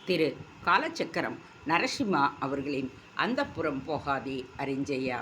திரு காலச்சக்கரம் நரசிம்மா அவர்களின் அந்தப்புறம் போகாதே அரிஞ்சையா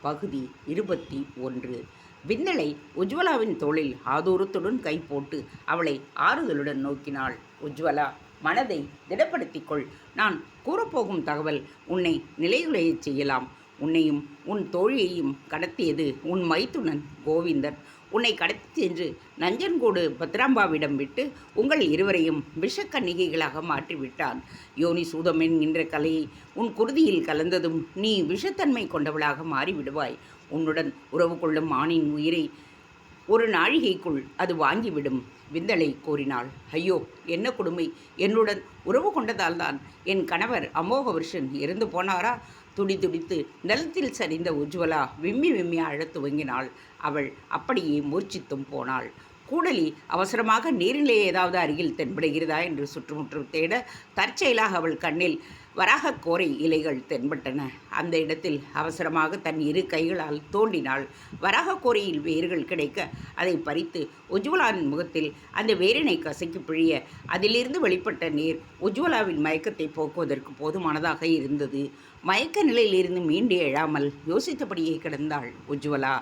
பகுதி 21. விந்தளை உஜ்வலாவின் தோளில் ஆதூரத்துடன் கை போட்டு அவளை ஆறுதலுடன் நோக்கினாள். உஜ்வலா, மனதை திடப்படுத்திக்கொள். நான் கூறப்போகும் தகவல் உன்னை நிலைகுலையச் செய்யலாம். உன்னையும் உன் தோழியையும் கடத்தியது உன் மைத்துனன் கோவிந்தன். உன்னை கடத்தி சென்று நஞ்சன்கூடு பத்ராம்பாவிடம் விட்டு உங்கள் இருவரையும் விஷக்கன்னிகைகளாக மாற்றிவிட்டான். யோனி சூதம் என்கின்ற கலையை உன் குருதியில் கலந்ததும் நீ விஷத்தன்மை கொண்டவளாக மாறிவிடுவாய். உன்னுடன் உறவு கொள்ளும் ஆணின் உயிரை ஒரு நாழிகைக்குள் அது வாங்கிவிடும். விந்தளை கூறினாள். ஐயோ, என்ன கொடுமை! என்னுடன் உறவு கொண்டதால்தான் என் கணவர் அமோகவர்ஷன் இறந்து போனாரா? துடித்து நிலத்தில் சரிந்த உஜ்வலா விம்மி விம்மி அழத் துவங்கினாள். அவள் அப்படியே மூர்ச்சித்தும் போனாள். கூடலி அவசரமாக நீரிலே ஏதாவது அருகில் தென்படுகிறதா என்று சுற்றுமுற்றும் தேட தற்செயலாக அவள் கண்ணில் வராக கோரை இலைகள் தென்பட்டன. அந்த இடத்தில் அவசரமாக தன் இரு கைகளால் தோண்டினாள். வராக கோரையில் வேர்கள் கிடைக்க அதை பறித்து உஜ்வலாவின் முகத்தில் அந்த வேரினை கசக்கி பிழிய அதிலிருந்து வெளிப்பட்ட நீர் உஜ்வலாவின் மயக்கத்தை போக்குவதற்கு போதுமானதாக இருந்தது. மயக்க நிலையிலிருந்து மீண்டு எழாமல் யோசித்தபடியே கிடந்தாள் உஜ்வலா.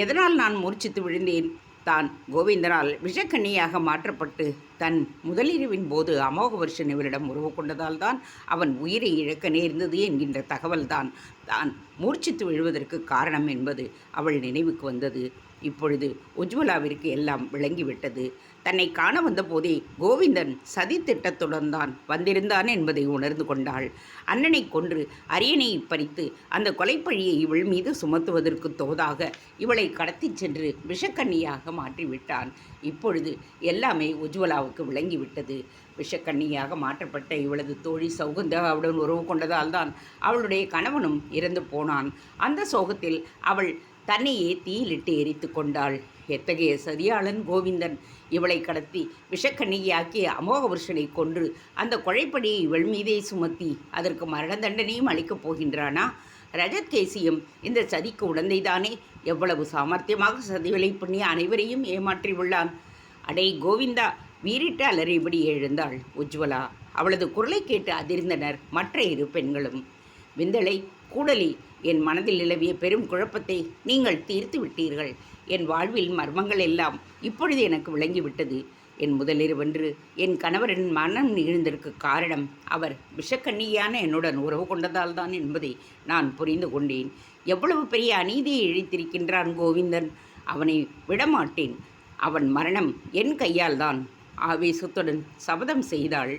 எதனால் நான் மூர்ச்சித்து விழுந்தேன்? தான் கோவிந்தனால் விஷக்கண்ணியாக மாற்றப்பட்டு தன் முதலிரவின் போது அமோகவர்ஷன் இவரிடம் உறவு கொண்டதால் தான் அவன் உயிரை இழக்க நேர்ந்தது என்கின்ற தகவல்தான் தான் மூர்ச்சித்து விழுவதற்கு காரணம் என்பது அவள் நினைவுக்கு வந்தது. இப்பொழுது உஜ்வலாவிற்கு எல்லாம் விளங்கிவிட்டது. தன்னை காண வந்தபோதே கோவிந்தன் சதி திட்டத்துடன் தான் வந்திருந்தான் என்பதை உணர்ந்து கொண்டாள். அண்ணனை கொன்று அரியணை பறித்து அந்த கொலைப்பழியை இவள் மீது சுமத்துவதற்கு தோதாக இவளை கடத்தி சென்று விஷக்கண்ணியாக மாற்றிவிட்டான். இப்பொழுது எல்லாமே உஜ்வலாவுக்கு விளங்கிவிட்டது. விஷக்கண்ணியாக மாற்றப்பட்ட இவளது தோழி சௌகந்தாவுடன் உறவு கொண்டதால் தான் அவளுடைய கணவனும் இறந்து போனான். அந்த சோகத்தில் அவள் தன்னையே தீயிலிட்டு எரித்து கொண்டாள். எத்தகைய சதியாளன் கோவிந்தன்! இவளை கடத்தி விஷக்கண்ணியாக்கிய அமோகவர்ஷனை கொன்று அந்த கொலைப்படியை இவள் மீதே சுமத்தி அதற்கு மரண தண்டனையும் அளிக்கப் போகின்றானா? ரஜத் கேசியும் இந்த சதிக்கு உடந்தைதானே? எவ்வளவு சாமர்த்தியமாக சதிவலை பண்ணி அனைவரையும் ஏமாற்றி உள்ளான். அடே கோவிந்தா! வீறிட்டு அலறிபடி எழுந்தாள் உஜ்வலா. அவளது குரலை கேட்டு அதிர்ந்தனர் மற்ற இரு பெண்களும். விந்தளை, கூடலி, என் மனதில் நிலவிய பெரும் குழப்பத்தை நீங்கள் தீர்த்து விட்டீர்கள். என் வாழ்வில் மர்மங்கள் எல்லாம் இப்பொழுது எனக்கு விளங்கிவிட்டது. என் முதலிரவன்று என் கணவரின் மனம் நிகழ்ந்ததற்கு காரணம் அவர் விஷக்கண்ணியான என்னுடன் உறவு கொண்டதால் தான் என்பதை நான் புரிந்து கொண்டேன். எவ்வளவு பெரிய அநீதியை இழைத்திருக்கின்றான் கோவிந்தன்! அவனை விடமாட்டேன். அவன் மரணம் என் கையால் தான். ஆவேசத்துடன் சபதம் செய்தாள்.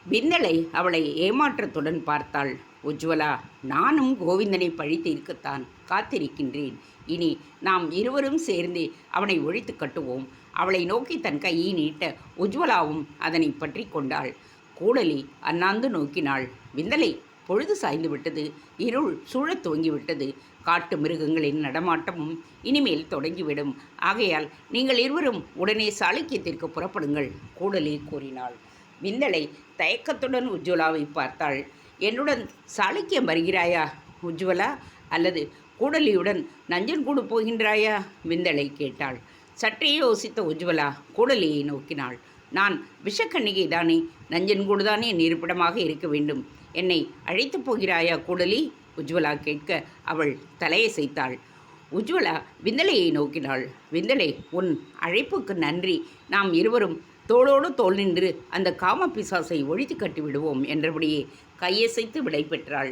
விந்தளை அவளை ஏமாற்றத்துடன் பார்த்தாள். உஜ்வலா, நானும் கோவிந்தனை பழி தீர்க்கத்தான் காத்திருக்கின்றேன். இனி நாம் இருவரும் சேர்ந்து அவனை ஒழித்து கட்டுவோம். அவளை நோக்கி தன் கையை நீட்ட உஜ்வலாவும் அதனை பற்றி கொண்டாள். கூடலி அண்ணாந்து நோக்கினாள். விந்தளை, பொழுது சாய்ந்து விட்டது. இருள் சூழத் துவங்கிவிட்டது. காட்டு மிருகங்களின் நடமாட்டமும் இனிமேல் தொடங்கிவிடும். ஆகையால் நீங்கள் இருவரும் உடனே சாளுக்கியத்திற்கு புறப்படுங்கள், கூடலி கூறினாள். விந்தளை தயக்கத்துடன் உஜ்வலாவை பார்த்தாள். என்னுடன் சாளுக்கியம் வருகிறாயா உஜ்வலா, அல்லது கூடலியுடன் நஞ்சன்கூடு போகின்றாயா? விந்தளை கேட்டாள். சற்றே யோசித்த உஜ்வலா கூடலியை நோக்கினாள். நான் விஷக்கண்ணிகை தானே, நஞ்சன்கூடு தானே என் இருப்பிடமாக இருக்க வேண்டும். என்னை அழைத்து போகிறாயா கூடலி? உஜ்வலா கேட்க அவள் தலையசைத்தாள். உஜ்வலா விந்தளையை நோக்கினாள். விந்தளை, உன் அழைப்புக்கு நன்றி. நாம் இருவரும் தோளோடு தோள் நின்று அந்த காம பிசாசை ஒழித்து கட்டிவிடுவோம் என்றபடியே கையசைத்து விடை பெற்றாள்.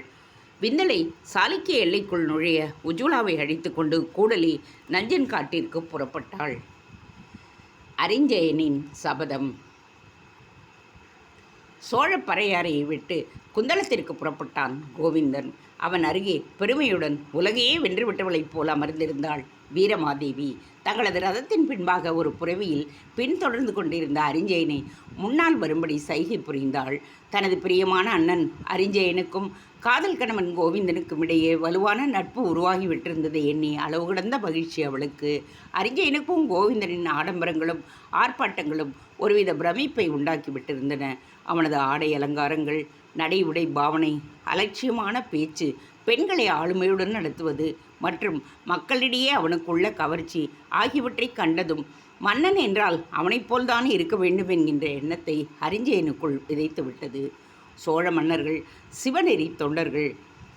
விந்தளை சாளுக்கிய எல்லைக்குள் நுழைய உஜ்வலாவை அழைத்து கொண்டு கூடலி நஞ்சன் காட்டிற்கு புறப்பட்டாள். அரிஞ்சயனின் சபதம். சோழ பறையாறையை விட்டு குந்தளத்திற்கு புறப்பட்டான் கோவிந்தன். அவன் அருகே பெருமையுடன் உலகையே வென்றுவிட்டவளைப் போல் அமர்ந்திருந்தாள் வீரமாதேவி. தங்களது ரதத்தின் பின்பாக ஒரு புறவியில் பின்தொடர்ந்து கொண்டிருந்த அரிஞ்சயனை முன்னால் வரும்படி சைகை புரிந்தாள். தனது பிரியமான அண்ணன் அரிஞ்சயனுக்கும் காதல் கணவன் கோவிந்தனுக்கும் இடையே வலுவான நட்பு உருவாகிவிட்டிருந்ததை எண்ணி அளவு கடந்த மகிழ்ச்சி அவளுக்கு. அரிஞ்சயனுக்கும் கோவிந்தனின் ஆடம்பரங்களும் ஆர்ப்பாட்டங்களும் ஒருவித பிரமிப்பை உண்டாக்கிவிட்டிருந்தன. அவனது ஆடை அலங்காரங்கள், நடை உடை பாவனை, அலட்சியமான பேச்சு, பெண்களை ஆளுமையுடன் நடத்துவது மற்றும் மக்களிடையே அவனுக்குள்ள கவர்ச்சி ஆகியவற்றை கண்டதும் மன்னன் என்றால் அவனைப் போல்தான் இருக்க வேண்டும் என்கின்ற எண்ணத்தை அரிஞ்சயனுக்குள் விதைத்து விட்டது. சோழ மன்னர்கள் சிவநெறி தொண்டர்கள்.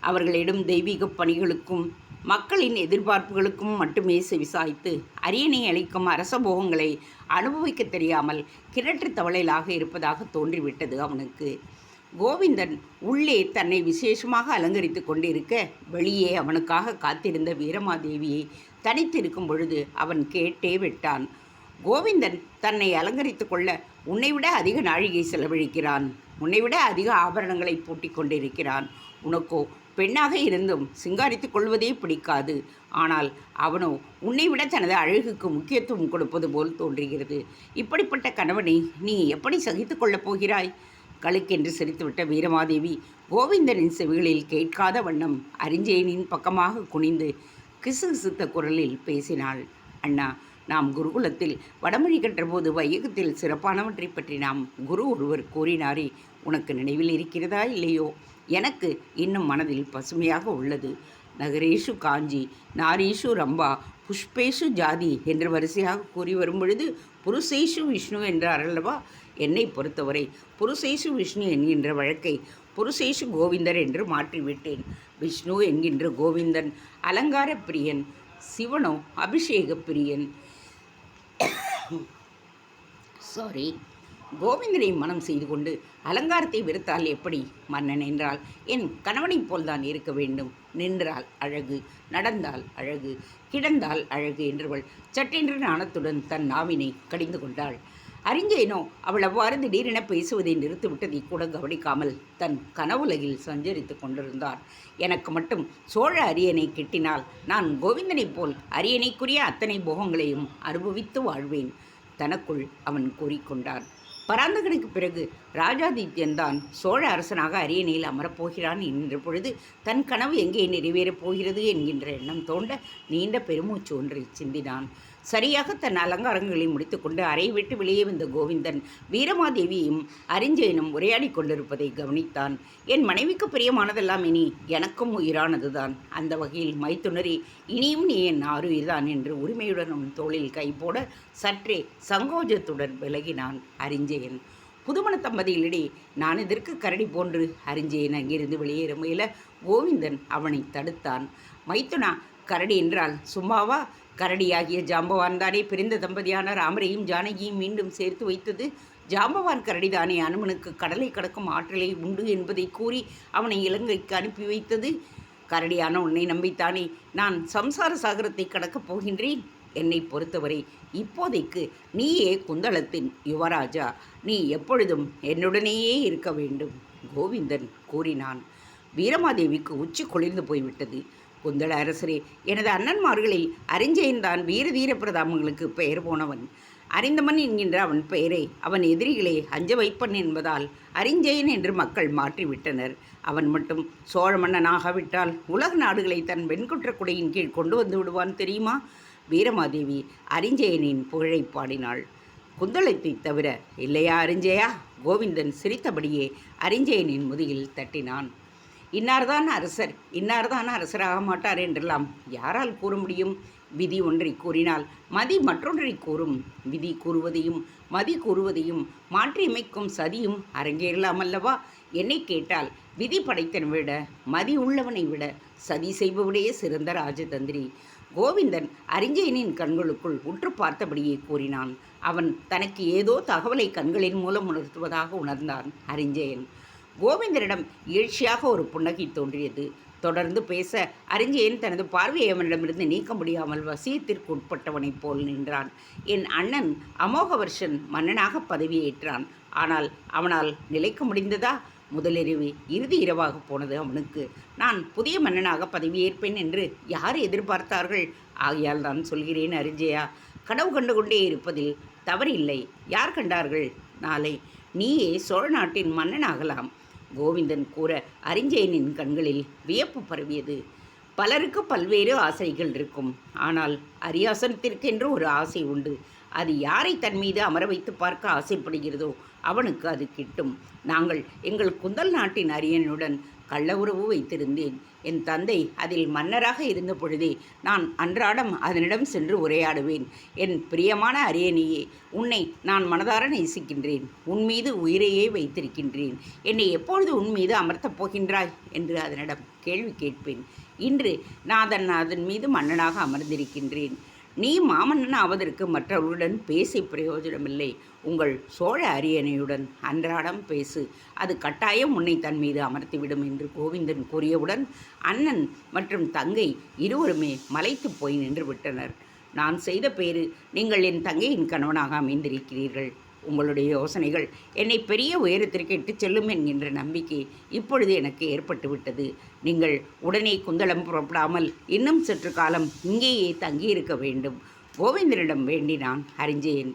அவர்களிடம் தெய்வீக பணிகளுக்கும் மக்களின் எதிர்பார்ப்புகளுக்கும் மட்டுமே செவிசாய்த்து அரியணை அளிக்கும் அரச போகங்களை அனுபவிக்க தெரியாமல் கிணற்று தவளையிலாக இருப்பதாக தோன்றிவிட்டது அவனுக்கு. கோவிந்தன் உள்ளே தன்னை விசேஷமாக அலங்கரித்து கொண்டிருக்க, வெளியே அவனுக்காக காத்திருந்த வீரமாதேவியை தனித்திருக்கும் பொழுது அவன் கேட்டே விட்டான். கோவிந்தன் தன்னை அலங்கரித்து கொள்ள உன்னைவிட அதிக நாழிகை செலவழிக்கிறான், உன்னைவிட அதிக ஆபரணங்களை பூட்டிக் கொண்டிருக்கிறான். உனக்கோ பெண்ணாக இருந்தும் சிங்காரித்துக் கொள்வதே பிடிக்காது. ஆனால் அவனோ உன்னைவிட தனது அழகுக்கு முக்கியத்துவம் கொடுப்பது போல் தோன்றுகிறது. இப்படிப்பட்ட கணவனை நீ எப்படி சகித்து கொள்ளப் போகிறாய்? கழுக்கென்று சிரித்துவிட்ட வீரமாதேவி கோவிந்தனின் செவிகளில் கேட்காத வண்ணம் அரிஞ்சயனின் பக்கமாக குனிந்து கிசுகிசுத்த குரலில் பேசினாள். அண்ணா, நாம் குருகுலத்தில் வடமொழி கற்றபோது வையகத்தில் சிறப்பானவற்றை பற்றி நாம் குரு ஒருவர் கூறினாரே, உனக்கு நினைவில் இருக்கிறதா இல்லையோ? எனக்கு இன்னும் மனதில் பசுமையாக உள்ளது. நகரேஷு காஞ்சி, நாரீஷு ரம்பா, புஷ்பேஷு ஜாதி என்று வரிசையாக கூறி வரும் பொழுது புருஷேஷு விஷ்ணு என்றார் அல்லவா? என்னை பொறுத்தவரை புருஷேஷு விஷ்ணு என்கின்ற வழக்கை புருஷேஷு கோவிந்தர் என்று மாற்றிவிட்டேன். விஷ்ணு என்கின்ற கோவிந்தன் அலங்கார பிரியன், சிவனோ அபிஷேக பிரியன். சாரி, கோவிந்தனை மனம் செய்து கொண்டு அலங்காரத்தை வெறுத்தால் எப்படி? மன்னன் என்றால் என் கணவனைப் போல்தான் இருக்க வேண்டும். நின்றால் அழகு, நடந்தால் அழகு, கிடந்தால் அழகு என்றவள் சட்டென்று நாணத்துடன் தன் நாவினை கடிந்து கொண்டாள். அரிஞ்சயனோ அவள் அவ்வாறு திடீரென பேசுவதை நிறுத்திவிட்டதை கூட கவனிக்காமல் தன் கனவுலகில் சஞ்சரித்து கொண்டிருந்தான். எனக்கு மட்டும் சோழ அரியணை கிட்டினால் நான் கோவிந்தனைப் போல் அரியணைக்குரிய அத்தனை போகங்களையும் அனுபவித்து வாழ்வேன் தனக்குள் அவன் கூறிக்கொண்டான். பராந்தகனுக்கு பிறகு ராஜாதித்யன்தான் சோழ அரசனாக அரியணையில் அமரப்போகிறான் என்கின்ற பொழுது தன் கனவு எங்கே நிறைவேறப் போகிறது என்கின்ற எண்ணம் தோண்ட நீண்ட பெருமூச்சு ஒன்றை சிந்தினான். சரியாக தன் அலங்காரங்களை முடித்துக்கொண்டு அறை விட்டு வெளியே வந்த கோவிந்தன் வீரமாதேவியும் அரிஞ்சயனும் உரையாடி கொண்டிருப்பதை கவனித்தான். என் மனைவிக்கு பிரியமானதெல்லாம் இனி எனக்கும் உயிரானதுதான். அந்த வகையில் மைத்துனரி, இனியும் நீ என் ஆறுயிர்தான் என்று உரிமையுடன் உன் தோளில் கை போட சற்றே சங்கோஜத்துடன் விலகினான் அரிஞ்சயன். புதுமண தம்பதிகளிடையே நான் இதற்கு கரடி போன்று அரிஞ்சயன் அங்கிருந்து வெளியேற முயல கோவிந்தன் அவனை தடுத்தான். மைத்துனா, கரடி என்றால் சும்மாவா? கரடியாகிய ஜாம்பவான் தானே பிரிந்த தம்பதியான ராமரையும் ஜானகியும் மீண்டும் சேர்த்து வைத்தது. ஜாம்பவான் கரடிதானே அனுமனுக்கு கடலை கடக்கும் ஆற்றலை உண்டு என்பதை கூறி அவனை இலங்கைக்கு அனுப்பி வைத்தது. கரடியான உன்னை நம்பித்தானே நான் சம்சார சாகரத்தை கடக்கப் போகின்றேன். என்னை பொறுத்தவரை இப்போதைக்கு நீயே குந்தளத்தின் யுவராஜா. நீ எப்பொழுதும் என்னுடனேயே இருக்க வேண்டும், கோவிந்தன் கூறினான். வீரமாதேவிக்கு உச்சி குளிர்ந்து போய்விட்டது. குந்தள அரசரே, எனது அண்ணன்மார்களில் அரிஞ்சயன்தான் வீர தீர பிரதாபங்களுக்கு பெயர் போனவன். அறிந்தமன் என்கின்ற அவன் பெயரை அவன் எதிரிகளே அஞ்ச வைப்பன் என்பதால் அரிஞ்சயன் என்று மக்கள் மாற்றிவிட்டனர். அவன் மட்டும் சோழ மன்னனாகாவிட்டால் உலக நாடுகளை தன் வெண்குற்ற குடையின் கீழ் கொண்டு வந்து விடுவான் தெரியுமா? வீரமாதேவி அரிஞ்சயனின் புகழை பாடினாள். குந்தளத்தை தவிர இல்லையா அரிஞ்சயா? கோவிந்தன் சிரித்தபடியே அரிஞ்சயனின் முதுகில் தட்டினான். இன்னார்தான் அரசர், இன்னார்தான் அரசராக மாட்டார் என்றெல்லாம் யாரால் கூற முடியும்? விதி ஒன்றை கூறினால் மதி மற்றொன்றை கூறும். விதி கூறுவதையும் மதி கூறுவதையும் மாற்றியமைக்கும் சதியும் அரங்கேறலாம் அல்லவா? என்னை கேட்டால் விதி படைத்தனை விட மதி உள்ளவனை விட சதி செய்பவனே சிறந்த ராஜதந்திரி. கோவிந்தன் அரிஞ்சயனின் கண்களுக்குள் உற்று பார்த்தபடியே கூறினான். அவன் தனக்கு ஏதோ தகவலை கண்களின் மூலம் உணர்த்துவதாக உணர்ந்தான் அரிஞ்சயன். கோவிந்தனிடம் எழுச்சியாக ஒரு புன்னகை தோன்றியது. தொடர்ந்து பேச அரிஞ்சயன் தனது பார்வையை அவனிடமிருந்து நீக்க முடியாமல் வசியத்திற்கு உட்பட்டவனைப் போல் நின்றான். என் அண்ணன் அமோகவர்ஷன் மன்னனாக பதவியேற்றான். ஆனால் அவனால் நிலைக்க முடிந்ததா? முதலிரவு இறுதி இரவாக போனது அவனுக்கு. நான் புதிய மன்னனாக பதவியேற்பேன் என்று யார் எதிர்பார்த்தார்கள்? ஆகையால் தான் சொல்கிறேன் அரிஞ்சயா, கனவு கண்டு கொண்டே இருப்பதில் தவறில்லை. யார் கண்டார்கள்? நாளை நீயே சோழ நாட்டின் மன்னனாகலாம். கோவிந்தன் கூற அரிஞ்சயனின் கண்களில் வியப்பு பரவியது. பலருக்கு பல்வேறு ஆசைகள் இருக்கும். ஆனால் அரியாசனத்திற்கென்று ஒரு ஆசை உண்டு. அது யாரை தன் மீது அமர வைத்து பார்க்க ஆசைப்படுகிறதோ அவனுக்கு அது கிட்டும். நாங்கள் எங்கள் குந்தல் நாட்டின் அரியனுடன் கள்ள உறவு வைத்திருந்தேன். என் தந்தை அதில் மன்னராக இருந்த பொழுதே நான் அன்றாடம் அதனிடம் சென்று உரையாடுவேன். என் பிரியமான அரியணையே, உன்னை நான் மனதார நேசிக்கின்றேன். உன் மீது உயிரையே வைத்திருக்கின்றேன். என்னை எப்பொழுது உன் மீது அமர்த்தப் போகின்றாய் என்று அதனிடம் கேள்வி கேட்பேன். இன்று நான் அதன் மீது மன்னனாக அமர்ந்திருக்கின்றேன். நீ மாமன்னன் ஆவதற்கு மற்றவர்களுடன் பேசி பிரயோஜனமில்லை. உங்கள் சோழ அரியணையுடன் அன்றாடம் பேசு. அது கட்டாயம் உன்னை தன் மீது அமர்த்திவிடும் என்று கோவிந்தன் கூறியவுடன் அண்ணன் மற்றும் தங்கை இருவருமே மலைத்து போய் நின்று விட்டனர். நான் செய்த பேறு, நீங்கள் என் தங்கையின் கணவனாக அமைந்திருக்கிறீர்கள். உங்களுடைய யோசனைகள் என்னை பெரிய உயரத்திற்கு இட்டுச் செல்லும் என்கின்ற நம்பிக்கை இப்பொழுது எனக்கு ஏற்பட்டுவிட்டது. நீங்கள் உடனே குந்தளம் புறப்படாமல் இன்னும் சற்று காலம் இங்கேயே தங்கியிருக்க வேண்டும். கோவிந்தனிடம் வேண்டினான் அரிஞ்சயன்.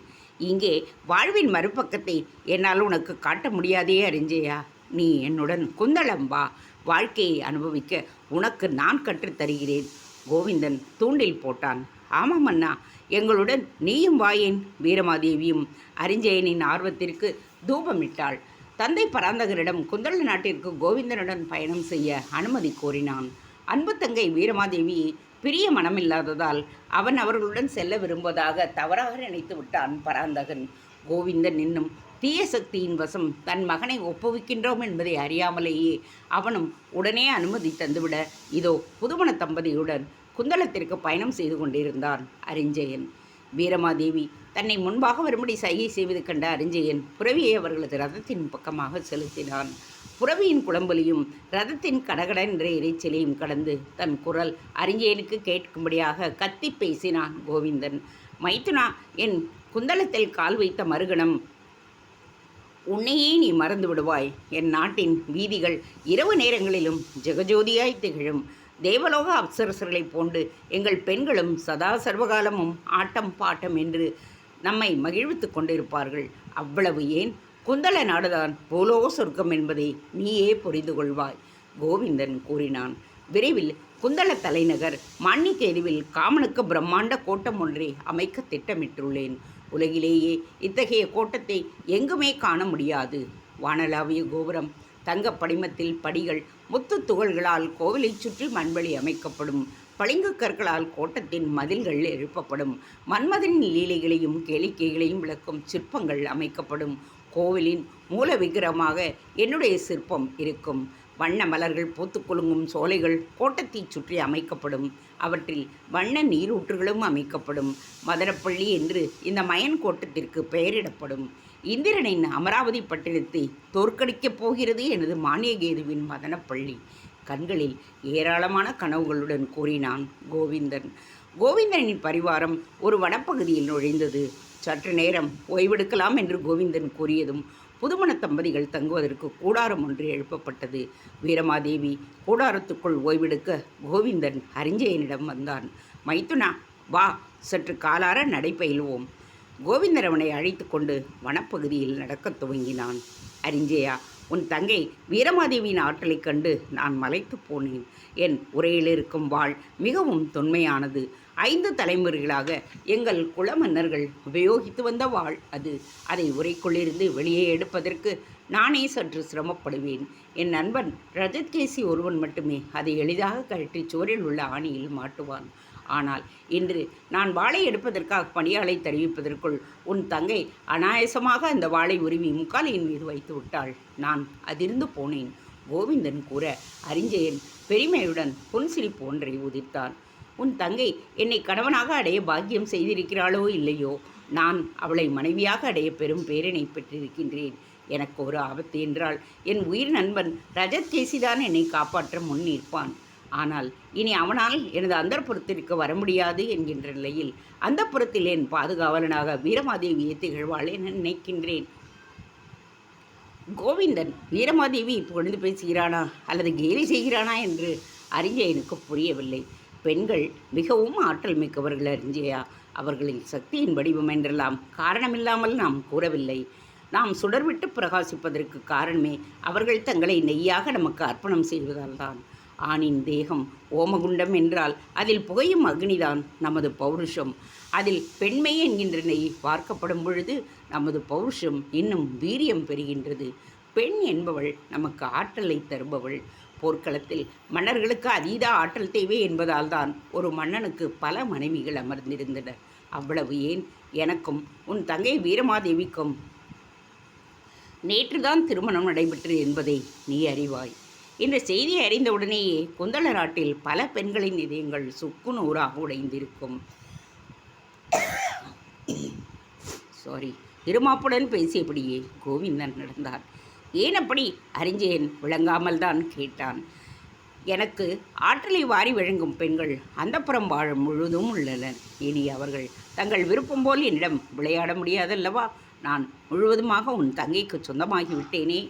இங்கே வாழ்வின் மறுபக்கத்தை என்னால் உனக்கு காட்ட முடியாதே அரிஞ்சயா. நீ என்னுடன் குந்தளம் வா. வாழ்க்கையை அனுபவிக்க உனக்கு நான் கற்றுத்தருகிறேன். கோவிந்தன் தூண்டில் போட்டான். ஆமாம் அண்ணா, எங்களுடன் நீயும் வாயேன். வீரமாதேவியும் அரிஞ்சயனின் ஆர்வத்திற்கு தூபமிட்டாள். தந்தை பராந்தகரிடம் குந்தள நாட்டிற்கு கோவிந்தனுடன் பயணம் செய்ய அனுமதி கோரினான். அன்பு தங்கை வீரமாதேவி பிரிய மனமில்லாததால் அவன் அவர்களுடன் செல்ல விரும்புவதாக தவறாக நினைத்து விட்டான் பராந்தகன். கோவிந்தன் இன்னும் தீய சக்தியின் வசம் தன் மகனை ஒப்புவிக்கின்றோம் என்பதை அறியாமலேயே அவனும் உடனே அனுமதி தந்துவிட இதோ புதுமண தம்பதியுடன் குந்தளத்திற்கு பயணம் செய்து கொண்டிருந்தான் அரிஞ்சயன். வீரமாதேவி தன்னை முன்பாக வரும்படி சைகை செய்வது கண்ட அரிஞ்சயன் புரவியை அவர்களது ரதத்தின் பக்கமாக செலுத்தினான். புரவியின் குளம்பலியும் ரதத்தின் கடகட என்ற இறைச்சலையும் கடந்து தன் குரல் அரிஞ்சயனுக்கு கேட்கும்படியாக கத்தி பேசினான் கோவிந்தன். மைத்துனா, என் குந்தளத்தில் கால் வைத்த மறுகணம் உன்னையே நீ மறந்து விடுவாய். என் நாட்டின் வீதிகள் இரவு நேரங்களிலும் ஜெகஜோதியாய் திகழும். தேவலோக அப்சரசர்களைப் போன்று எங்கள் பெண்களும் சதா சர்வகாலமும் ஆட்டம் பாட்டம் என்று நம்மை மகிழ்வித்து கொண்டிருப்பார்கள். அவ்வளவு ஏன், குந்தள நாடுதான் பூலோக சொர்க்கம் என்பதை நீயே புரிந்து கொள்வாய், கோவிந்தன் கூறினான். விரைவில் குந்தள தலைநகர் மான்னிகேதுவில் காமனுக்கு பிரம்மாண்ட கோட்டம் ஒன்றை அமைக்க திட்டமிட்டுள்ளேன். உலகிலேயே இத்தகைய கோட்டத்தை எங்குமே காண முடியாது. வானளாவிய கோபுரம், தங்க படிமத்தில் படிகள், முத்து துகள்களால் கோவிலை சுற்றி மண்வெளி அமைக்கப்படும். பளிங்கு கற்களால் கோட்டத்தின் மதில்கள் எழுப்பப்படும். மன்மதனின் லீலைகளையும் கேளிக்கைகளையும் விளக்கும் சிற்பங்கள் அமைக்கப்படும். கோவிலின் மூல விக்கிரகமாக என்னுடைய சிற்பம் இருக்கும். வண்ண மலர்கள் பூத்துக்குலுங்கும் சோலைகள் கோட்டத்தை சுற்றி அமைக்கப்படும். அவற்றில் வண்ண நீரூற்றுகளும் அமைக்கப்படும். மதனப்பள்ளி என்று இந்த மயன் கோட்டத்திற்கு பெயரிடப்படும். இந்திரனின் அமராவதி பட்டினத்தை தோற்கடிக்கப் போகிறது எனது மானியகேதுவின் மதனப்பள்ளி. கண்களில் ஏராளமான கனவுகளுடன் கூறினான் கோவிந்தன். கோவிந்தனின் பரிவாரம் ஒரு வனப்பகுதியில் நுழைந்தது. சற்று நேரம் ஓய்வெடுக்கலாம் என்று கோவிந்தன் கூறியதும் புதுமண தம்பதிகள் தங்குவதற்கு கூடாரம் ஒன்று எழுப்பப்பட்டது. வீரமாதேவி கூடாரத்துக்குள் ஓய்வெடுக்க கோவிந்தன் அரிஞ்சயனிடம் வந்தான். மைத்துனா, வா, சற்று காலார நடைபயில்வோம். கோவிந்தன் அவனை அழைத்து கொண்டு வனப்பகுதியில் நடக்கத் துவங்கினான். அரிஞ்சயா, உன் தங்கை வீரமாதேவியின் ஆற்றலைக் கண்டு நான் மலைத்து போனேன். என் உரையில் இருக்கும் வாள் மிகவும் தொன்மையானது. 5 தலைமுறைகளாக எங்கள் குலமன்னர்கள் உபயோகித்து வந்த வாள் அது. அதை உரைக்குள்ளிருந்து வெளியே எடுப்பதற்கு நானே சற்று சிரமப்படுவேன். என் நண்பன் ரஜத்கேசி ஒருவன் மட்டுமே அதை எளிதாக கழற்றி சுவரில் உள்ள ஆணியில் மாட்டுவான். ஆனால் இன்று நான் வாளை எடுப்பதற்காக பணியாளை தெரிவிப்பதற்குள் உன் தங்கை அனாயசமாக அந்த வாளை உருவி முக்காலியின் மீது வைத்து விட்டாள். நான் அதிர்ந்து போனேன். கோவிந்தன் கூற அரிஞ்சயன் பெருமையுடன் புன்சிரிப்பு ஒன்றை உதிர்த்தான். உன் தங்கை என்னை கணவனாக அடைய பாக்கியம் செய்திருக்கிறாளோ இல்லையோ, நான் அவளை மனைவியாக அடைய பெரும் பேரினை பெற்றிருக்கின்றேன். எனக்கு ஒரு ஆபத்து என்றால் என் உயிர் நண்பன் ரஜத்கேசிதான் என்னை காப்பாற்ற முன் நிற்பான். ஆனால் இனி அவனால் எனது அந்தப்புறத்திற்கு வர முடியாது என்கின்ற நிலையில் அந்தப்புறத்தில் என் பாதுகாவலனாக வீரமாதேவியை திகழ்வாள் என நினைக்கின்றேன். கோவிந்தன் வீரமாதேவி பொழுது பேசுகிறானா அல்லது கேலி செய்கிறானா என்று அரிஞ்சயனுக்கு புரியவில்லை. பெண்கள் மிகவும் ஆற்றல் மிக்கவர்கள் அரிஞ்சயா. அவர்களின் சக்தியின் வடிவம் என்றெல்லாம் காரணமில்லாமல் நாம் கூறவில்லை. நாம் சுடர்விட்டு பிரகாசிப்பதற்கு காரணமே அவர்கள் தங்களை நெய்யாக நமக்கு அர்ப்பணம் செய்வதால்தான். ஆணின் தேகம் ஓமகுண்டம் என்றால் அதில் புகையும் அக்னிதான் நமது பௌருஷம். அதில் பெண்மை என்கின்ற நெய் பார்க்கப்படும் பொழுது நமது பௌருஷம் இன்னும் வீரியம் பெறுகின்றது. பெண் என்பவள் நமக்கு ஆற்றலை தருபவள். போர்க்களத்தில் மன்னர்களுக்கு அதீத ஆற்றல் தேவை என்பதால் தான் ஒரு மன்னனுக்கு பல மனைவிகள் அமர்ந்திருந்தனர். அவ்வளவு ஏன், எனக்கும் உன் தங்கை வீரமாதேவிக்கும் நேற்றுதான் திருமணம் நடைபெற்றது என்பதை நீ அறிவாய். இந்த செய்தியை அறிந்தவுடனேயே குந்தள நாட்டில் பல பெண்களின் இதயங்கள் சுக்கு நூறாக உடைந்திருக்கும். இருமாப்புடன் பேசியபடியே கோவிந்தன் நடந்தார். ஏன் அப்படி? அரிஞ்சயன் விளங்காமல் தான் கேட்டான். எனக்கு ஆற்றலை வாரி வழங்கும் பெண்கள் அந்தப்புறம் வாழும் முழுதும் உள்ளனர். இனி அவர்கள் தங்கள் விருப்பம் போல் என்னிடம் விளையாட முடியாதல்லவா? நான் முழுவதுமாக உன் தங்கைக்கு சொந்தமாகிவிட்டேனே.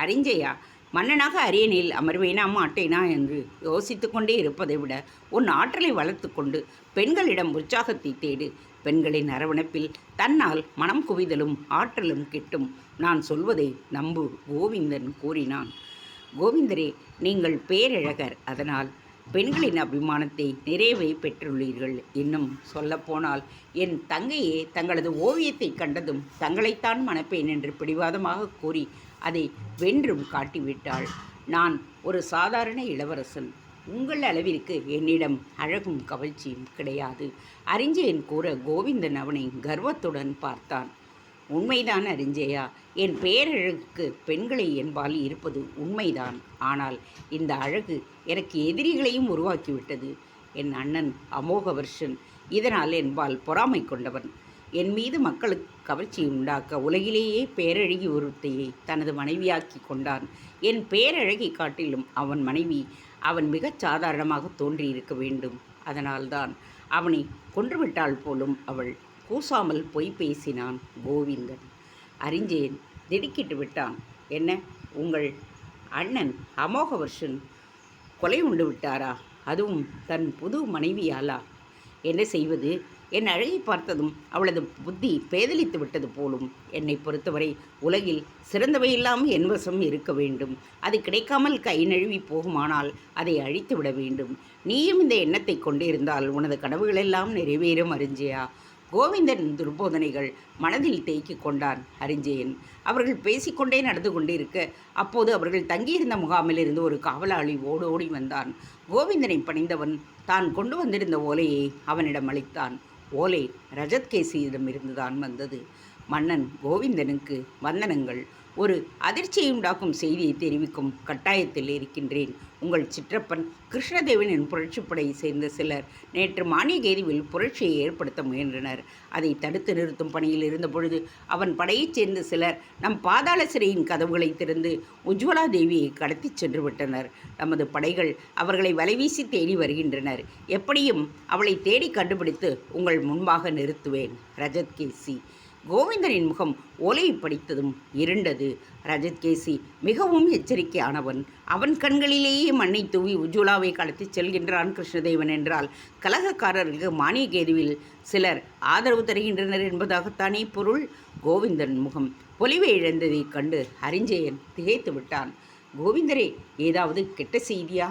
அரிஞ்சயா, மன்னனாக அரியணையில் அமர்வேனா மாட்டேனா என்று யோசித்து கொண்டே இருப்பதை விட உன் ஆற்றலை வளர்த்து கொண்டு பெண்களிடம் உற்சாகத்தை தேடு. பெண்களின் அரவணைப்பில் தன்னால் மனம் குவிதலும் ஆற்றலும் கிட்டும். நான் சொல்வதை நம்பு, கோவிந்தன் கூறினான். கோவிந்தரே, நீங்கள் பேரழகர். அதனால் பெண்களின் அபிமானத்தை நிறைவே பெற்றுள்ளீர்கள். இன்னும் சொல்லப்போனால் என் தங்கையே தங்களது ஓவியத்தை கண்டதும் தங்களைத்தான் மணப்பேன் என்று பிடிவாதமாக கூறி அதை வென்றும் காட்டிவிட்டாள். நான் ஒரு சாதாரண இளவரசன். உங்கள் அளவிற்கு என்னிடம் அழகும் கவர்ச்சியும் கிடையாது. அரிஞ்சயன் கூற கோவிந்தன் அவனை கர்வத்துடன் பார்த்தான். உண்மைதான் அரிஞ்சயா, என் பேரழகுக்கு பெண்களை என்பால் இருப்பது உண்மைதான். ஆனால் இந்த அழகு எனக்கு எதிரிகளையும் உருவாக்கிவிட்டது. என் அண்ணன் அமோகவர்ஷன் இதனால் என்பால் பொறாமை கொண்டவன். என் மீது மக்களுக்கு கவர்ச்சி உண்டாக்க உலகிலேயே பேரழகி ஒருத்தையை தனது மனைவியாக்கி கொண்டான். என் பேரழகை காட்டிலும் அவன் மனைவி அவன் மிகச் சாதாரணமாக தோன்றியிருக்க வேண்டும். அதனால்தான் அவனை கொன்றுவிட்டாள் போலும் அவள். கூசாமல் பொய் பேசினான் கோவிந்தன். அரிஞ்சயன் திடுக்கிட்டு விட்டான். என்ன, உங்கள் அண்ணன் அமோகவர்ஷன் கொலை உண்டு விட்டாரா? அதுவும் தன் புது மனைவியாலா? என்ன செய்வது? என் அழகை பார்த்ததும் அவளது புத்தி பேதலித்து விட்டது போலும். என்னை பொறுத்தவரை உலகில் சிறந்தவையெல்லாம் என் வசம் இருக்க வேண்டும். அது கிடைக்காமல் கை நழுவி போகுமானால் அதை அழித்து விட வேண்டும். நீயும் இந்த எண்ணத்தை கொண்டிருந்தால் உனது கனவுகளெல்லாம் நிறைவேறும் அரிஞ்சயா. கோவிந்தன் துர்போதனைகள் மனதில் தேக்கி கொண்டான் அரிஞ்சயன். அவர்கள் பேசிக்கொண்டே நடந்து கொண்டிருக்க அப்போது அவர்கள் தங்கியிருந்த முகாமிலிருந்து ஒரு காவலாளி ஓடோடி வந்தான். கோவிந்தனை பணிந்தவன் தான் கொண்டு வந்திருந்த ஓலையை அவனிடம் அளித்தான். ஓலை ரஜத்கேசியிடமிருந்துதான் வந்தது. மன்னன் கோவிந்தனுக்கு வந்தனங்கள். ஒரு அதிர்ச்சியை உண்டாக்கும் செய்தியை தெரிவிக்கும் கட்டாயத்தில் இருக்கின்றேன். உங்கள் சிற்றப்பன் கிருஷ்ணதேவனின் புரட்சிப்படையை சேர்ந்த சிலர் நேற்று மானியகேதிவில் புரட்சியை ஏற்படுத்த முயன்றனர். அதை தடுத்து நிறுத்தும் பணியில் இருந்தபொழுது அவன் படையைச் சேர்ந்த சிலர் நம் பாதாள சிறையின் கதவுகளை திறந்து உஜ்வலா தேவியை கடத்திச் சென்று விட்டனர். நமது படைகள் அவர்களை வலைவீசி தேடி வருகின்றனர். எப்படியும் அவளை தேடி கண்டுபிடித்து உங்கள் முன்பாக நிறுத்துவேன். ரஜத்கேசி. கோவிந்தனின் முகம் ஓலையை படித்ததும் இருண்டது. ரஜத்கேசி மிகவும் எச்சரிக்கையானவன். அவன் கண்களிலேயே மண்ணை தூவி உஜ்வலாவை கடத்திச் செல்கின்றான் கிருஷ்ணதேவன் என்றால் கலகக்காரர்களுக்கு மானியகேதுவில் சிலர் ஆதரவு தருகின்றனர் என்பதாகத்தானே பொருள். கோவிந்தன் முகம் பொலிவை இழந்ததைக் கண்டு அரிஞ்சயன் திகைத்து விட்டான். கோவிந்தரே, ஏதாவது கெட்ட செய்தியா?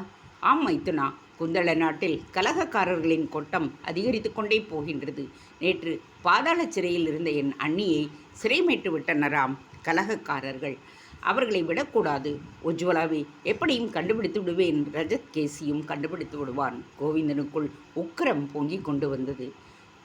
ஆம் மைத்துனா, குந்தள நாட்டில் கலகக்காரர்களின் கொட்டம் அதிகரித்து கொண்டே போகின்றது. நேற்று பாதாள சிறையில் இருந்த என் அண்ணியை சிறைமேட்டு விட்டனராம் கலகக்காரர்கள். அவர்களை விடக்கூடாது. உஜ்வலாவை எப்படியும் கண்டுபிடித்து விடுவேன். ரஜத்கேசியும் கண்டுபிடித்து விடுவான். கோவிந்தனுக்குள் உக்கிரம் பொங்கிக் கொண்டு வந்தது.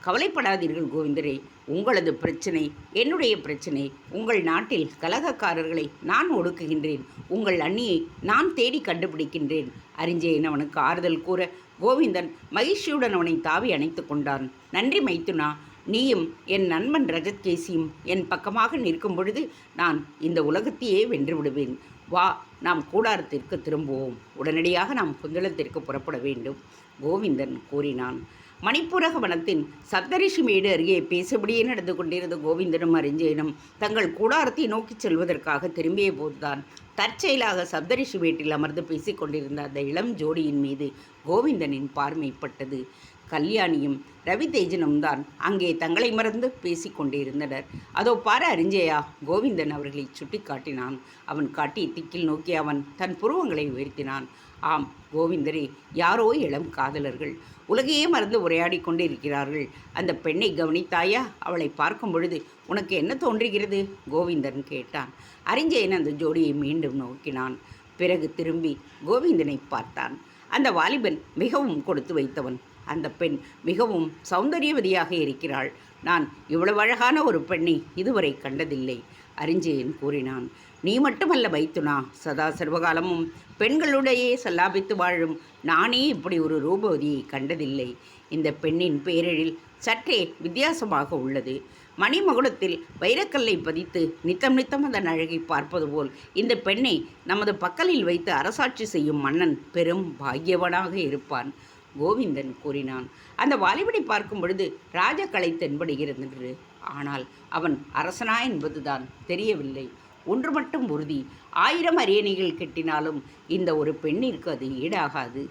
கவலைப்படாதீர்கள் கோவிந்தரே, உங்களது பிரச்சனை என்னுடைய பிரச்சனை. உங்கள் நாட்டில் கலகக்காரர்களை நான் ஒடுக்குகின்றேன். உங்கள் அண்ணியை நான் தேடி கண்டுபிடிக்கின்றேன். அரிஞ்சயன் அவனுக்கு ஆறுதல் கூற கோவிந்தன் மகிழ்ச்சியுடன் அவனை தாவி அணைத்து கொண்டான். நன்றி மைத்துனா, நீயும் என் நண்பன் ரஜத்கேசியும் என் பக்கமாக நிற்கும் பொழுது நான் இந்த உலகத்தையே வென்று விடுவேன். வா, நாம் கூடாரத்திற்கு திரும்புவோம். உடனடியாக நாம் குந்தளத்திற்கு புறப்பட வேண்டும். கோவிந்தன் கூறினான். மணிப்புரக வனத்தின் சப்தரிஷி மேடு அருகே பேசபடியே நடந்து கொண்டிருந்த கோவிந்தனும் அரிஞ்சயனும் தங்கள் கூடாரத்தை நோக்கி செல்வதற்காக திரும்பிய போதுதான் தற்செயலாக சப்தரிஷி மேட்டில் அமர்ந்து பேசிக் கொண்டிருந்த அந்த இளம் ஜோடியின் மீது கோவிந்தனின் பார்வைப்பட்டது. கல்யாணியும் ரவிதேஜனும் தான் அங்கே தங்களை மறந்து பேசி கொண்டிருந்தனர். அதோ பாரு அரிஞ்சயா, கோவிந்தன் அவர்களை சுட்டி காட்டினான். அவன் காட்டிய திக்கில் நோக்கி அவன் தன் புருவங்களை உயர்த்தினான். ஆம் கோவிந்தரே, யாரோ இளம் காதலர்கள் உலகையே மறந்து உரையாடி கொண்டு இருக்கிறார்கள். அந்த பெண்ணை கவனித்தாயா? அவளை பார்க்கும் பொழுது உனக்கு என்ன தோன்றுகிறது? கோவிந்தன் கேட்டான். அரிஞ்சயன் அந்த ஜோடியை மீண்டும் நோக்கினான். பிறகு திரும்பி கோவிந்தனை பார்த்தான். அந்த வாலிபன் மிகவும் கொடுத்து வைத்தவன். அந்த பெண் மிகவும் சௌந்தரியவதியாக இருக்கிறாள். நான் இவ்வளவு அழகான ஒரு பெண்ணை இதுவரை கண்டதில்லை, அரிஞ்சயன் கூறினான். நீ மட்டுமல்ல மைத்துனா, சதா சர்வகாலமும் பெண்களுடையே சல்லாபித்து வாழும் நானே இப்படி ஒரு ரூபவதியை கண்டதில்லை. இந்த பெண்ணின் பேரெழில் சற்றே வித்தியாசமாக உள்ளது. மணிமகுடத்தில் வைரக்கல்லை பதித்து நித்தம் நித்தம் அதன் அழகை பார்ப்பது போல் இந்த பெண்ணை நமது பக்கலில் வைத்து அரசாட்சி செய்யும் மன்னன் பெரும் பாக்கியவனாக இருப்பான், கோவிந்தன் கூறினான். அந்த வாலிபனை பார்க்கும் பொழுது ராஜக்கலை தென்படுகிறது. ஆனால் அவன் அரசனா என்பதுதான் தெரியவில்லை. ஒன்று மட்டும் உறுதி, 1000 அரியணைகள் கெட்டினாலும் இந்த ஒரு பெண்ணிற்கு அது ஈடாகாது.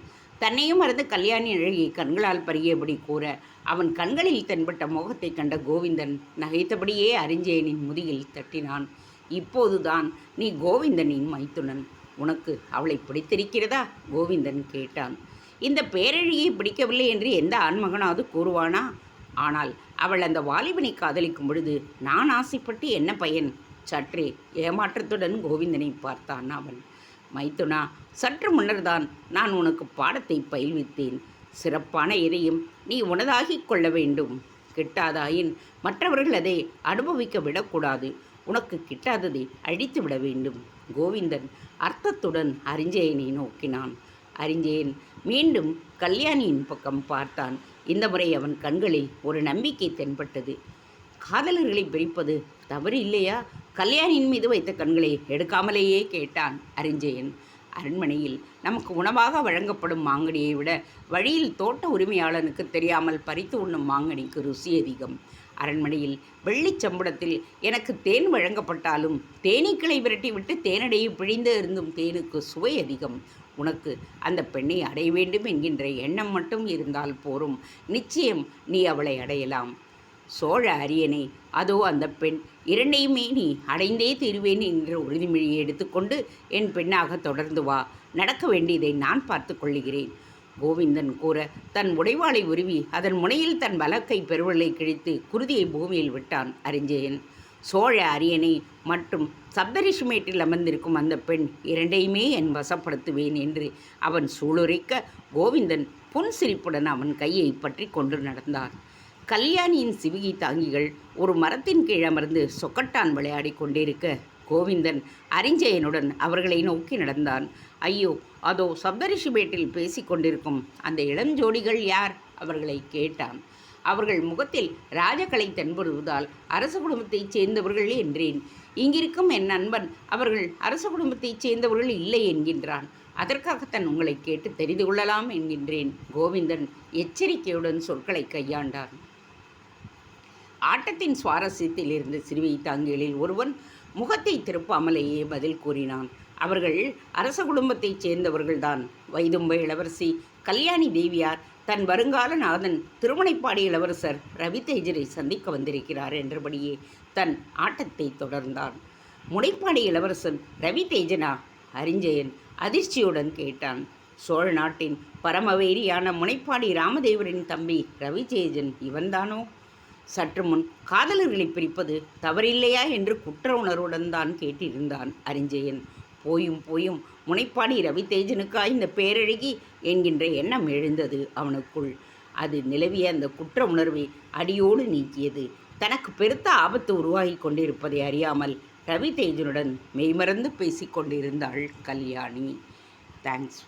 தன்னையும் மறந்து கல்யாணி அழகியை கண்களால் பறியபடி கூற அவன் கண்களில் தென்பட்ட மோகத்தை கண்ட கோவிந்தன் நகைத்தபடியே அரிஞ்சயனின் முதுகில் தட்டினான். இப்போதுதான் நீ கோவிந்தனின் மைத்துனன். உனக்கு அவளை பிடித்திருக்கிறதா? கோவிந்தன் கேட்டான். இந்த பேரழியை பிடிக்கவில்லை என்று எந்த ஆண்மகனாவது கூறுவானா? ஆனால் அவள் அந்த வாலிபனை காதலிக்கும் பொழுது நான் ஆசைப்பட்டு என்ன பயன்? சற்றே ஏமாற்றத்துடன் கோவிந்தனை பார்த்தான் அவன். மைத்துனா, சற்று முன்னர்தான் நான் உனக்கு பாடத்தை பயில்வித்தேன். சிறப்பான எதையும் நீ உனதாகிக் கொள்ள வேண்டும். கிட்டாதாயின் மற்றவர்கள் அதை அனுபவிக்க விடக்கூடாது. உனக்கு கிட்டாததை அழித்து விட வேண்டும். கோவிந்தன் அர்த்தத்துடன் அரிஞ்சயனை நோக்கினான். அரிஞ்சயன் மீண்டும் கல்யாணியின் பக்கம் பார்த்தான். இந்த முறை அவன் கண்களில் ஒரு நம்பிக்கை தென்பட்டது. காதலர்களை பிரிப்பது தவறு இல்லையா? கல்யாணியின் மீது வைத்த கண்களை எடுக்காமலேயே கேட்டான் அரிஞ்சயன். அரண்மனையில் நமக்கு உணவாக வழங்கப்படும் மாங்கனியை விட வழியில் தோட்ட உரிமையாளனுக்கு தெரியாமல் பறித்து உண்ணும் மாங்கனிக்கு ருசி அதிகம். அரண்மனையில் வெள்ளிச்சம்படத்தில் எனக்கு தேன் வழங்கப்பட்டாலும் தேனீக்களை விரட்டிவிட்டு தேனடையை பிழிந்து இருந்தும் தேனுக்கு சுவை அதிகம். உனக்கு அந்த பெண்ணை அடைய வேண்டும் என்கின்ற எண்ணம் மட்டும் இருந்தால் போரும். நிச்சயம் நீ அவளை அடையலாம். சோழ அரியணை, அதோ அந்த பெண், இரண்டையுமே நீ அடைந்தே தீருவேன் என்ற உறுதிமொழியை எடுத்துக்கொண்டு என் பெண்ணாக தொடர்ந்து வா. நடக்க வேண்டியதை நான் பார்த்து கொள்ளுகிறேன், கோவிந்தன் கூற தன் உடைவாளை உருவி அதன் முனையில் தன் வலக்கை பெருவலை கிழித்து குருதியை பூமியில் விட்டான் அரிஞ்சயன். சோழ அரியணை மற்றும் சப்தரிஷிமேட்டில் அமர்ந்திருக்கும் அந்த பெண் இரண்டையுமே என் வசப்படுத்துவேன் என்று அவன் சூளுரைக்க கோவிந்தன் புன்சிரிப்புடன் அவன் கையை பற்றி கொண்டு நடந்தான். கல்யாணியின் சிவிகை தாங்கிகள் ஒரு மரத்தின் கீழ் அமர்ந்து சொக்கட்டான் விளையாடி கொண்டிருக்க கோவிந்தன் அரிஞ்சயனுடன் அவர்களை நோக்கி நடந்தான். ஐயோ, அதோ சப்தரிஷிபேட்டில் பேசி கொண்டிருக்கும் அந்த இளஞ்சோடிகள் யார்? அவர்களை கேட்டான். அவர்கள் முகத்தில் ராஜகலை தென்படுவதால் அரச குடும்பத்தைச் சேர்ந்தவர்கள் என்றேன். இங்கிருக்கும் என் நண்பன் அவர்கள் அரச குடும்பத்தைச் சேர்ந்தவர்கள் இல்லை என்கின்றான். அதற்காகத்தான் உங்களை கேட்டு தெரிந்து கொள்ளலாம் என்கின்றேன். கோவிந்தன் எச்சரிக்கையுடன் சொற்களை கையாண்டான். ஆட்டத்தின் சுவாரஸ்யத்தில் இருந்த சிறுவை தாங்கிகளில் ஒருவன் முகத்தை திருப்பாமலேயே பதில் கூறினான். அவர்கள் அரச குடும்பத்தைச் சேர்ந்தவர்கள்தான். வைதும்ப இளவரசி கல்யாணி தேவியார் தன் வருங்கால நாதன் திருமணைப்பாடி இளவரசர் ரவிதேஜரை சந்திக்க வந்திருக்கிறார் என்றபடியே தன் ஆட்டத்தை தொடர்ந்தான். முனைப்பாடி இளவரசன் ரவிதேஜனா? அரிஞ்சயன் அதிர்ச்சியுடன் கேட்டான். சோழ நாட்டின் பரமவேரியான முனைப்பாடி ராமதேவரின் தம்பி ரவிதேஜன் இவன்தானோ? சற்று முன் காதலர்களை பிரிப்பது தவறில்லையா என்று குற்ற உணர்வுடன் தான் கேட்டிருந்தான் அரிஞ்சயன். போயும் போயும் முனைப்பாடி ரவிதேஜனுக்கா இந்த பேரழகி என்கின்ற எண்ணம் எழுந்தது அவனுக்குள். அது நிலவிய அந்த குற்ற உணர்வை அடியோடு நீக்கியது. தனக்கு பெருத்த ஆபத்து உருவாகி கொண்டிருப்பதை அறியாமல் ரவிதேஜனுடன் மெய்மறந்து பேசி கொண்டிருந்தாள் கல்யாணி. தேங்க்ஸ்.